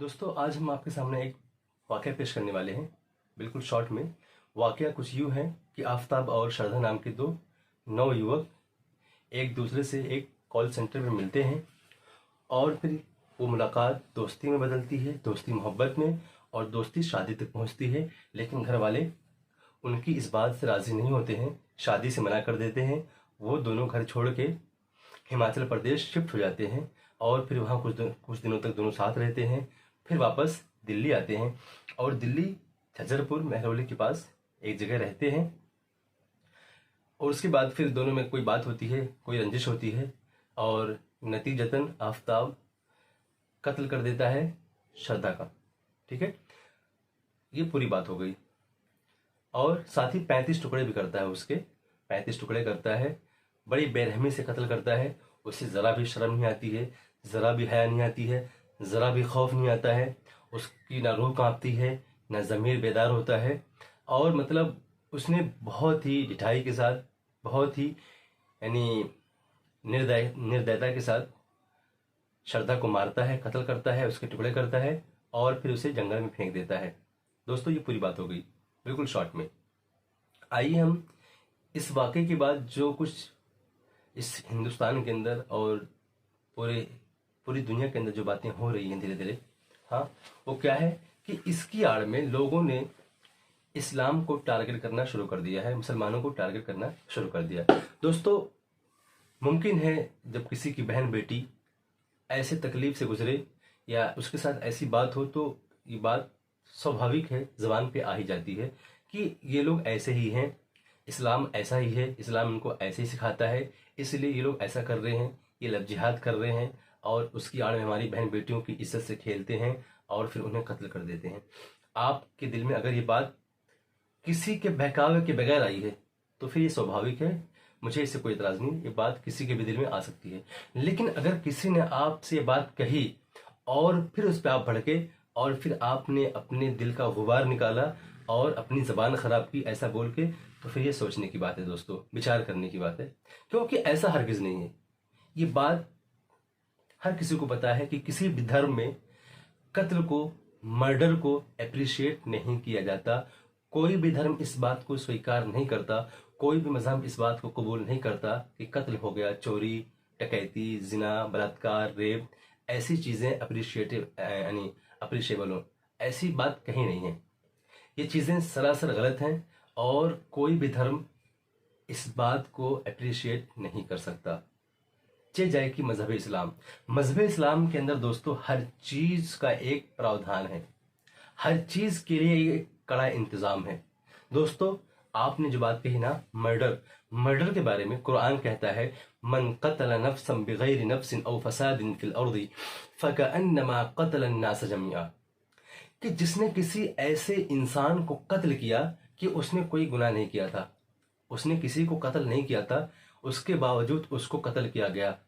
दोस्तों आज हम आपके सामने एक वाक़या पेश करने वाले हैं। बिल्कुल शॉर्ट में वाक़या कुछ यूँ है कि आफ़ताब और श्रद्धा नाम के दो नवयुवक एक दूसरे से एक कॉल सेंटर में मिलते हैं और फिर वो मुलाकात दोस्ती में बदलती है, दोस्ती मोहब्बत में, और दोस्ती शादी तक पहुंचती है। लेकिन घर वाले उनकी इस बात से राज़ी नहीं होते हैं, शादी से मना कर देते हैं। वो दोनों घर छोड़ के हिमाचल प्रदेश शिफ्ट हो जाते हैं और फिर वहाँ कुछ दिनों तक दोनों साथ रहते हैं। फिर वापस दिल्ली आते हैं और दिल्ली छजरपुर महरौली के पास एक जगह रहते हैं। और उसके बाद फिर दोनों में कोई बात होती है, कोई रंजिश होती है और नतीजतन आफ़ताब कत्ल कर देता है श्रद्धा का। ठीक है, ये पूरी बात हो गई। और साथ ही 35 टुकड़े भी करता है, उसके 35 टुकड़े करता है, बड़ी बेरहमी से कत्ल करता है। उसे ज़रा भी शर्म नहीं आती है, ज़रा भी हया नहीं आती है, ज़रा भी खौफ नहीं आता है। उसकी ना रूह कांपती है, ना ज़मीर बेदार होता है। और मतलब उसने बहुत ही ढिठाई के साथ, बहुत ही यानी निर्दयता के साथ श्रद्धा को मारता है, कत्ल करता है, उसके टुकड़े करता है और फिर उसे जंगल में फेंक देता है। दोस्तों ये पूरी बात हो गई बिल्कुल शॉर्ट में। आइए हम इस वाक़े के बाद जो कुछ इस हिंदुस्तान के अंदर और पूरी दुनिया के अंदर जो बातें हो रही हैं धीरे धीरे, हाँ, वो क्या है कि इसकी आड़ में लोगों ने इस्लाम को टारगेट करना शुरू कर दिया है, मुसलमानों को टारगेट करना शुरू कर दिया। दोस्तों मुमकिन है जब किसी की बहन बेटी ऐसे तकलीफ से गुजरे या उसके साथ ऐसी बात हो तो ये बात स्वाभाविक है, ज़बान पे आ ही जाती है कि ये लोग ऐसे ही हैं, इस्लाम ऐसा ही है, इस्लाम इनको ऐसे ही सिखाता है, इसलिए ये लोग ऐसा कर रहे हैं, ये लब जिहाद कर रहे हैं और उसकी आड़ में हमारी बहन बेटियों की इज्जत से खेलते हैं और फिर उन्हें कत्ल कर देते हैं। आपके दिल में अगर ये बात किसी के बहकावे के बगैर आई है तो फिर ये स्वाभाविक है, मुझे इससे कोई इतराज़ नहीं, ये बात किसी के भी दिल में आ सकती है। लेकिन अगर किसी ने आपसे ये बात कही और फिर उस पर आप भड़के और फिर आपने अपने दिल का गुबार निकाला और अपनी ज़बान ख़राब की ऐसा बोल के, तो फिर ये सोचने की बात है दोस्तों, विचार करने की बात है। क्योंकि ऐसा हरगिज़ नहीं है। ये बात हर किसी को पता है कि किसी भी धर्म में कत्ल को, मर्डर को अप्रिशिएट नहीं किया जाता। कोई भी धर्म इस बात को स्वीकार नहीं करता, कोई भी मजहब इस बात को कबूल नहीं करता कि कत्ल हो गया, चोरी, डकैती, जिना, बलात्कार, रेप, ऐसी चीज़ें अप्रिशिएबल हो, ऐसी बात कहीं नहीं है। ये चीज़ें सरासर गलत हैं और कोई भी धर्म इस बात को अप्रिशिएट नहीं कर सकता। चे जाए कि मजहब इस्लाम के अंदर दोस्तों हर चीज़ का एक प्रावधान है, हर चीज़ के लिए एक कड़ा इंतज़ाम है। दोस्तों आपने जो बात कही ना, मर्डर के बारे में कुरान कहता है, मन क़तल नफ्सन बिग़ैरि नफ्सिन औ फ़सादिन फ़िल अर्दि फ़कअन्नमा क़तल अन्नास जमीआ, कि जिसने किसी ऐसे इंसान को कत्ल किया कि उसने कोई गुनाह नहीं किया था, उसने किसी को कत्ल नहीं किया था, उसके बावजूद उसको कत्ल किया गया,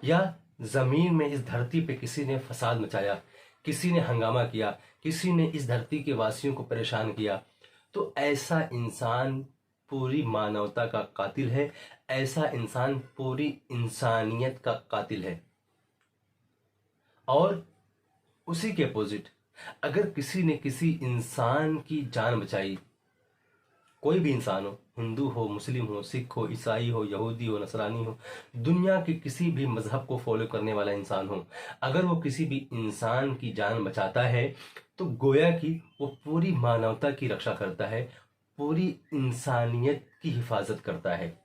या ज़मीन में इस धरती पे किसी ने फसाद मचाया, किसी ने हंगामा किया, किसी ने इस धरती के वासियों को परेशान किया, तो ऐसा इंसान पूरी मानवता का कातिल है, ऐसा इंसान पूरी इंसानियत का कातिल है। और उसी के अपोजिट अगर किसी ने किसी इंसान की जान बचाई, कोई भी इंसान हो, हिंदू हो, मुस्लिम हो, सिख हो, ईसाई हो, यहूदी हो, नसरानी हो, दुनिया के किसी भी मजहब को फॉलो करने वाला इंसान हो, अगर वो किसी भी इंसान की जान बचाता है तो गोया कि वो पूरी मानवता की रक्षा करता है, पूरी इंसानियत की हिफाजत करता है।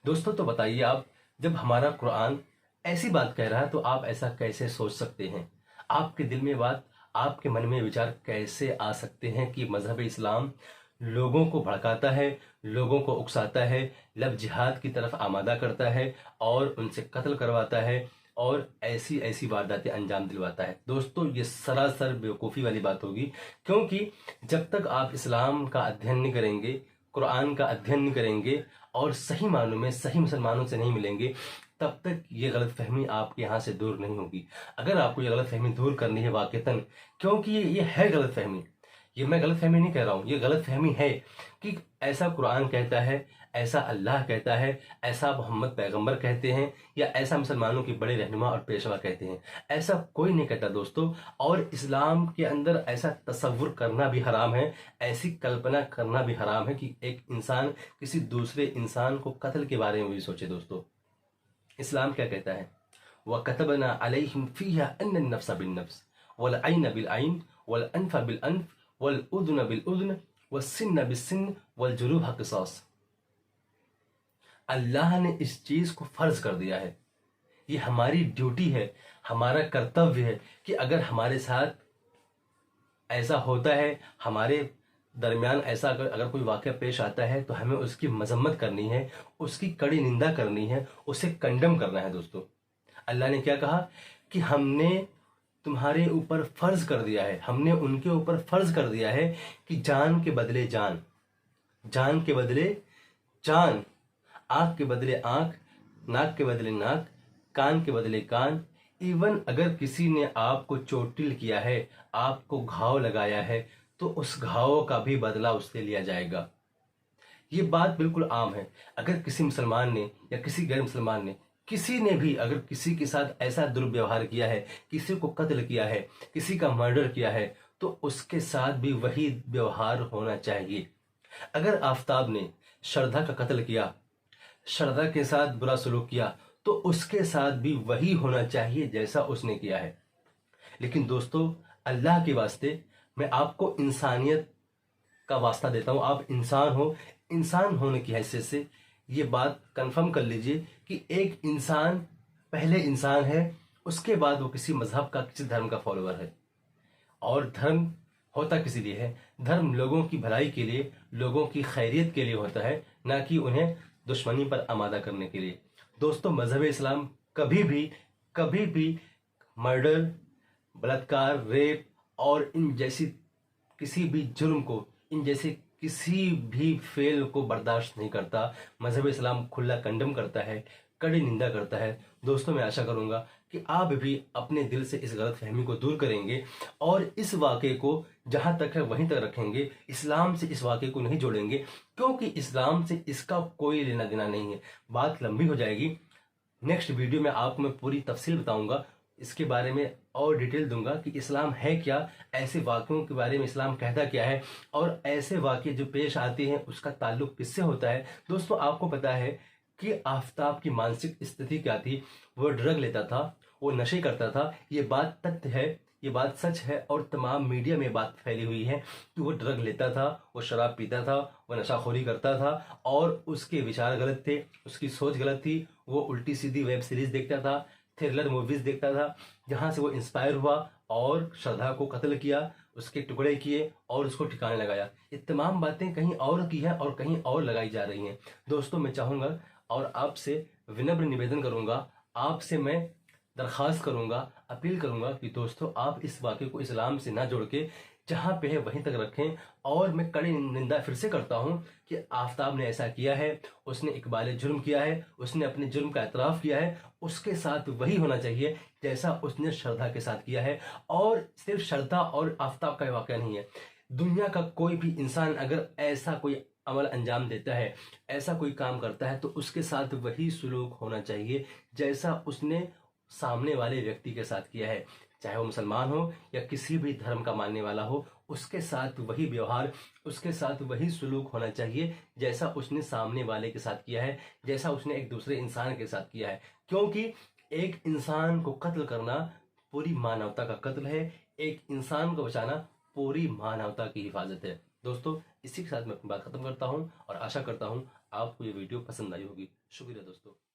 दोस्तों तो बताइए आप, जब हमारा कुरान ऐसी बात कह रहा है तो आप ऐसा कैसे सोच सकते हैं? आपके दिल में बात, आपके मन में विचार कैसे आ सकते हैं कि मजहब इस्लाम लोगों को भड़काता है, लोगों को उकसाता है, लब जिहाद की तरफ आमादा करता है और उनसे कत्ल करवाता है और ऐसी ऐसी वारदातें अंजाम दिलवाता है? दोस्तों ये सरासर बेवकूफ़ी वाली बात होगी, क्योंकि जब तक आप इस्लाम का अध्ययन नहीं करेंगे, कुरान का अध्ययन नहीं करेंगे और सही मानों में सही मुसलमानों से नहीं मिलेंगे, तब तक ये गलतफहमी आपके यहाँ से दूर नहीं होगी। अगर आपको ये गलतफहमी दूर करनी है वाक़तन, क्योंकि ये है गलतफहमी, ये मैं गलत फहमी नहीं कह रहा हूँ, ये गलत फहमी है कि ऐसा कुरान कहता है, ऐसा अल्लाह कहता है, ऐसा मोहम्मद पैगंबर कहते हैं, या ऐसा मुसलमानों के बड़े रहनुमा और पेशवा कहते हैं। ऐसा कोई नहीं कहता दोस्तों। और इस्लाम के अंदर ऐसा तसव्वुर करना भी हराम है, ऐसी कल्पना करना भी हराम है कि एक इंसान किसी दूसरे इंसान को कत्ल के बारे में भी सोचे। दोस्तों इस्लाम क्या कहता है? व कतबना अलैहिम फीहा अन्न नफ्स बिन नफ्स वल ऐन बिल ऐन वल अनफ बिल अनफ वल उद्न बिल उद्न वस्सिन्न बिस सिन्न वल जुरूह क़िसास। अल्लाह ने इस चीज को फर्ज कर दिया है। ये हमारी ड्यूटी है, हमारा कर्तव्य है कि अगर हमारे साथ ऐसा होता है, हमारे दरमियान ऐसा अगर कोई वाक़या पेश आता है तो हमें उसकी मजम्मत करनी है, उसकी कड़ी निंदा करनी है, उसे कंडम करना है। दोस्तों अल्लाह ने क्या कहा कि हमने तुम्हारे ऊपर फर्ज कर दिया है, हमने उनके ऊपर फर्ज कर दिया है कि जान के बदले जान, जान के बदले जान, आंख के बदले आंख, नाक के बदले नाक, कान के बदले कान। इवन अगर किसी ने आपको चोटिल किया है, आपको घाव लगाया है, तो उस घाव का भी बदला उससे लिया जाएगा। ये बात बिल्कुल आम है। अगर किसी मुसलमान ने या किसी गैर मुसलमान ने, किसी ने भी अगर किसी के साथ ऐसा दुर्व्यवहार किया है, किसी को कत्ल किया है, किसी का मर्डर किया है, तो उसके साथ भी वही व्यवहार होना चाहिए। अगर आफताब ने श्रद्धा का कत्ल किया, श्रद्धा के साथ बुरा सलूक किया, तो उसके साथ भी वही होना चाहिए जैसा उसने किया है। लेकिन दोस्तों अल्लाह के वास्ते मैं आपको इंसानियत का वास्ता देता हूं। आप इंसान हो, इंसान होने की हैसियत से ये बात कंफर्म कर लीजिए कि एक इंसान पहले इंसान है, उसके बाद वो किसी मजहब का, किसी धर्म का फॉलोअर है। और धर्म होता किसी लिए है? धर्म लोगों की भलाई के लिए, लोगों की खैरियत के लिए होता है, ना कि उन्हें दुश्मनी पर आमादा करने के लिए। दोस्तों मजहब इस्लाम कभी भी मर्डर, बलात्कार, रेप और इन जैसी किसी भी जुर्म को, इन जैसे किसी भी फेल को बर्दाश्त नहीं करता। मजहब इस्लाम खुला कंडम करता है, कड़ी निंदा करता है। दोस्तों मैं आशा करूंगा कि आप भी अपने दिल से इस गलत फहमी को दूर करेंगे और इस वाक़े को जहां तक है वहीं तक रखेंगे। इस्लाम से इस वाक़े को नहीं जोड़ेंगे, क्योंकि इस्लाम से इसका कोई लेना देना नहीं है। बात लंबी हो जाएगी। नेक्स्ट वीडियो में आपको मैं पूरी तफसील बताऊंगा, इसके बारे में और डिटेल दूंगा कि इस्लाम है क्या, ऐसे वाक़यों के बारे में इस्लाम कहता क्या है, और ऐसे वाक़े जो पेश आते हैं उसका ताल्लुक किससे होता है। दोस्तों आपको पता है कि आफताब की मानसिक स्थिति क्या थी? वो ड्रग लेता था, वो नशे करता था। ये बात तथ्य है, ये बात सच है, और तमाम मीडिया में बात फैली हुई है कि वो ड्रग लेता था, वो शराब पीता था, वो नशाखोरी करता था, और उसके विचार गलत थे, उसकी सोच गलत थी। वो उल्टी सीधी वेब सीरीज देखता था, थ्रिलर मूवीज देखता था, जहां से वो इंस्पायर हुआ और श्रद्धा को कत्ल किया, उसके टुकड़े किए और उसको ठिकाने लगाया। ये तमाम बातें कहीं और की हैं और कहीं और लगाई जा रही हैं। दोस्तों मैं चाहूंगा और आपसे विनम्र निवेदन करूंगा, आपसे मैं दरख्वास्त करूंगा, अपील करूंगा कि दोस्तों आप इस वाक़े को इस्लाम से ना जोड़ के जहां पे है वहीं तक रखें। और मैं कड़ी निंदा फिर से करता हूं कि आफताब ने ऐसा किया है, उसने इकबाल जुर्म किया है, उसने अपने जुर्म का एतराफ़ किया है, उसके साथ वही होना चाहिए जैसा उसने श्रद्धा के साथ किया है। और सिर्फ श्रद्धा और आफताब का वाक़या नहीं है, दुनिया का कोई भी इंसान अगर ऐसा कोई अमल अंजाम देता है, ऐसा कोई काम करता है, तो उसके साथ वही सुलूक होना चाहिए जैसा उसने सामने वाले व्यक्ति के साथ किया है। चाहे वो मुसलमान हो या किसी भी धर्म का मानने वाला हो, उसके साथ वही व्यवहार, उसके साथ वही सुलूक होना चाहिए जैसा उसने सामने वाले के साथ किया है, जैसा उसने एक दूसरे इंसान के साथ किया है। क्योंकि एक इंसान को कत्ल करना पूरी मानवता का कत्ल है, एक इंसान को बचाना पूरी मानवता की हिफाजत है। दोस्तों इसी के साथ मैं अपनी बात खत्म करता हूँ और आशा करता हूँ आपको ये वीडियो पसंद आई होगी। शुक्रिया दोस्तों।